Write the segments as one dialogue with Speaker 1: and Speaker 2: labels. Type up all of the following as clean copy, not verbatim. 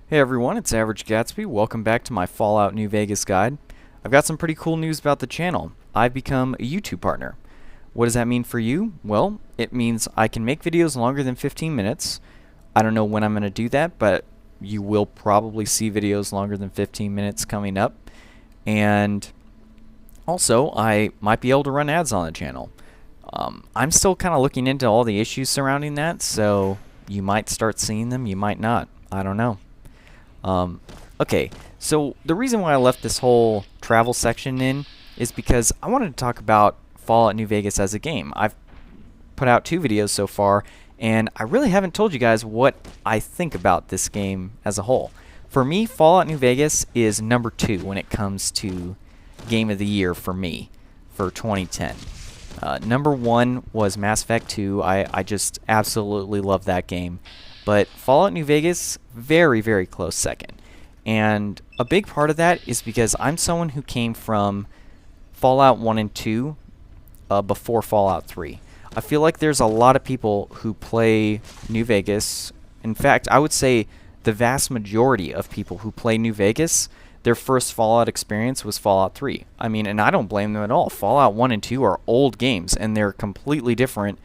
Speaker 1: Hey everyone, it's Average Gatsby. Welcome back to my Fallout New Vegas guide. I've got some pretty cool news about the channel. I've become a YouTube partner. What does that mean for you? Well, it means I can make videos longer than 15 minutes. I don't know when I'm going to do that, but you will probably see videos longer than 15 minutes coming up. And also, I might be able to run ads on the channel. I'm still kind of looking into all the issues surrounding that, so you might start seeing them, you might not. I don't know. Okay, so the reason why I left this whole travel section in is because I wanted to talk about Fallout New Vegas as a game. I've put out 2 videos so far, and I really haven't told you guys what I think about this game as a whole. For me, Fallout New Vegas is number 2 when it comes to Game of the Year for me for 2010. Number 1 was Mass Effect 2. I just absolutely love that game. But Fallout New Vegas, very, very close second. And a big part of that is because I'm someone who came from Fallout 1 and 2 before Fallout 3. I feel like there's a lot of people who play New Vegas. In fact, I would say the vast majority of people who play New Vegas, their first Fallout experience was Fallout 3. I mean, and I don't blame them at all. Fallout 1 and 2 are old games, and they're completely different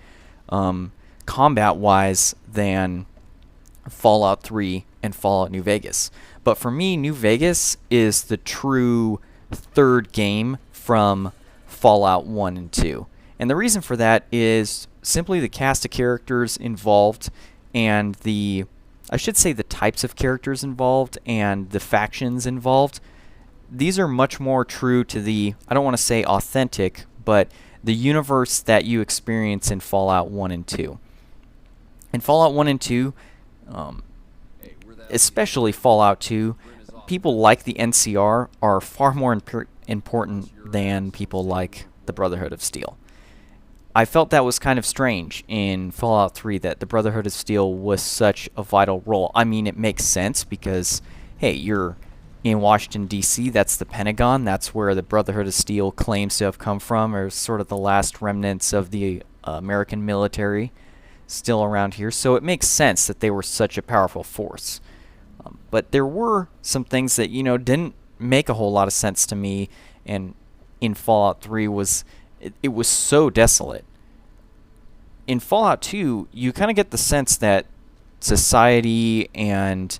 Speaker 1: combat-wise than Fallout 3 and Fallout New Vegas. But for me, New Vegas is the true third game from Fallout 1 and 2. And the reason for that is simply the cast of characters involved and I should say the types of characters involved and the factions involved. These are much more true to the, I don't want to say authentic, but the universe that you experience in Fallout 1 and 2. In Fallout 1 and 2, especially Fallout 2, people like the NCR are far more important than people like the Brotherhood of Steel. I felt that was kind of strange in Fallout 3 that the Brotherhood of Steel was such a vital role. I mean, it makes sense because, hey, you're in Washington, D.C., that's the Pentagon, that's where the Brotherhood of Steel claims to have come from, or sort of the last remnants of the American military still around here, so it makes sense that they were such a powerful force. But there were some things that, didn't make a whole lot of sense to me, and in Fallout 3 it was so desolate. In Fallout 2, you kind of get the sense that society and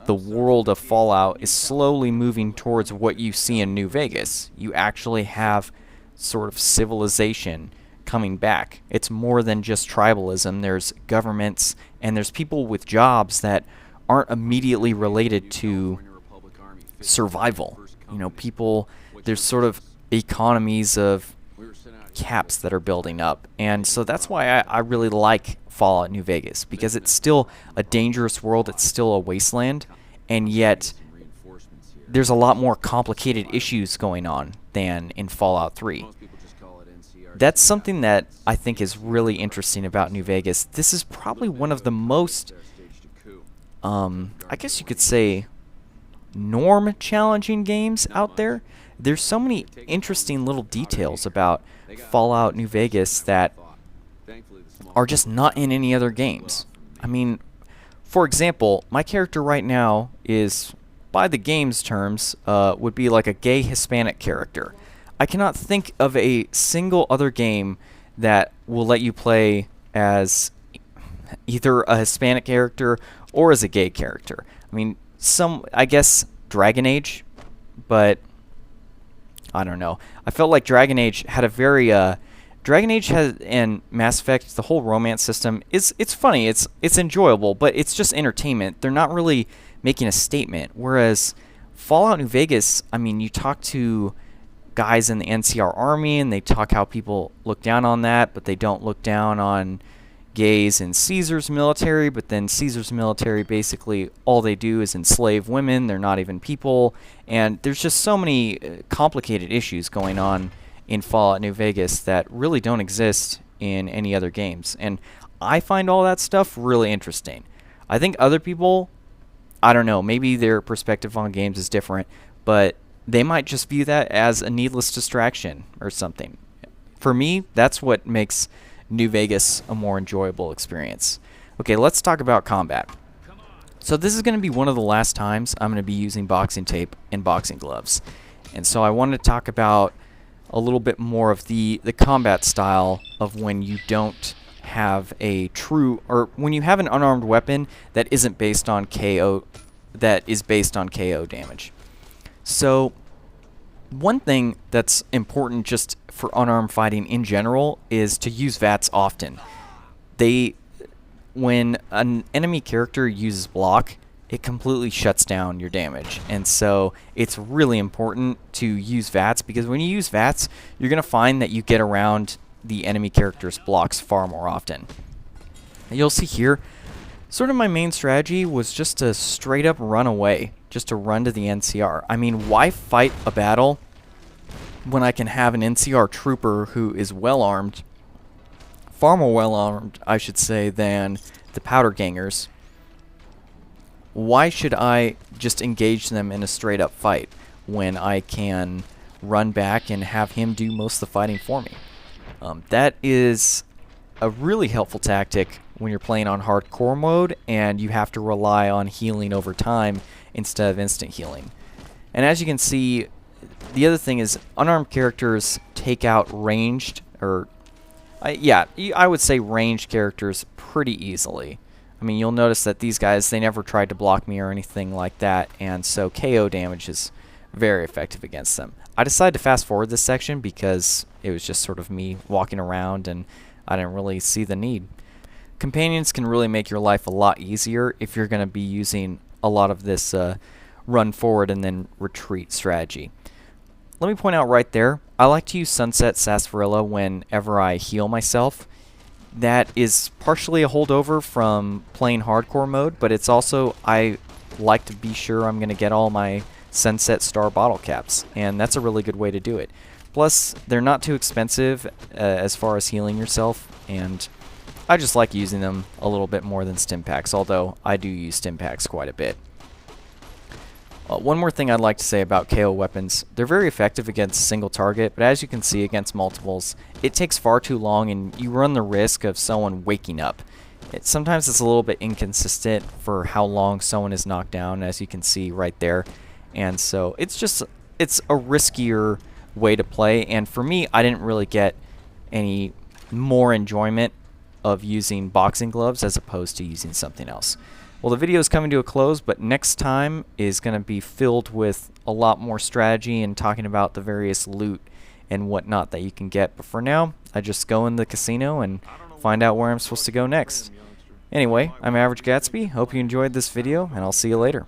Speaker 1: the world of Fallout is slowly moving towards what you see in New Vegas. You actually have sort of civilization coming back. It's more than just tribalism. There's governments and there's people with jobs that aren't immediately related to survival. There's sort of economies of caps that are building up. And so that's why I really like Fallout New Vegas, because it's still a dangerous world, it's still a wasteland, and yet there's a lot more complicated issues going on than in Fallout 3. That's something that I think is really interesting about New Vegas. This is probably one of the most, I guess you could say, norm-challenging games out there. There's so many interesting little details about Fallout New Vegas that are just not in any other games. I mean, for example, my character right now is, by the game's terms, would be like a gay Hispanic character. I cannot think of a single other game that will let you play as either a Hispanic character or as a gay character. I mean, I guess Dragon Age, but I don't know. I felt like Dragon Age had a very Dragon Age has, and Mass Effect, the whole romance system it's funny, it's enjoyable, but it's just entertainment. They're not really making a statement. Whereas Fallout New Vegas, I mean, you talk to guys in the NCR Army and they talk how people look down on that, but they don't look down on gays in Caesar's military. But then Caesar's military, basically all they do is enslave women. They're not even people, and there's just so many complicated issues going on in Fallout New Vegas that really don't exist in any other games, and I find all that stuff really interesting. I think other people, I don't know, maybe their perspective on games is different, but they might just view that as a needless distraction or something. For me, that's what makes New Vegas a more enjoyable experience. Okay, let's talk about combat. So this is going to be one of the last times I'm going to be using boxing tape and boxing gloves. And so I wanted to talk about a little bit more of the combat style of when you don't have a true, or when you have an unarmed weapon that isn't based on KO, that is based on KO damage. So one thing that's important just for unarmed fighting in general is to use VATs often. When an enemy character uses block, it completely shuts down your damage. And so it's really important to use VATs, because when you use VATs, you're going to find that you get around the enemy character's blocks far more often. And you'll see here, sort of my main strategy was just to straight up run away, just to run to the NCR. I mean, why fight a battle when I can have an NCR trooper who is well armed, far more well armed, I should say, than the powder gangers? Why should I just engage them in a straight up fight when I can run back and have him do most of the fighting for me? That is a really helpful tactic when you're playing on hardcore mode and you have to rely on healing over time instead of instant healing. And as you can see, the other thing is unarmed characters take out ranged, or I would say ranged characters pretty easily. I mean, you'll notice that these guys, they never tried to block me or anything like that, and so KO damage is very effective against them. I decided to fast forward this section because it was just sort of me walking around and I didn't really see the need. Companions can really make your life a lot easier if you're going to be using a lot of this run forward and then retreat strategy. Let me point out right there, I like to use Sunset Sarsaparilla whenever I heal myself. That is partially a holdover from playing hardcore mode, but it's also, I like to be sure I'm going to get all my Sunset Star bottle caps, and that's a really good way to do it. Plus, they're not too expensive as far as healing yourself, and I just like using them a little bit more than stim packs, although I do use stim packs quite a bit. One more thing I'd like to say about KO weapons, they're very effective against a single target, but as you can see against multiples, it takes far too long and you run the risk of someone waking up. Sometimes it's a little bit inconsistent for how long someone is knocked down, as you can see right there. And so it's a riskier way to play, and for me, I didn't really get any more enjoyment of using boxing gloves as opposed to using something else. Well, the video is coming to a close, but next time is going to be filled with a lot more strategy and talking about the various loot and whatnot that you can get. But for now, I just go in the casino and find out where I'm supposed to go next. Anyway, I'm Average Gatsby. Hope you enjoyed this video, and I'll see you later.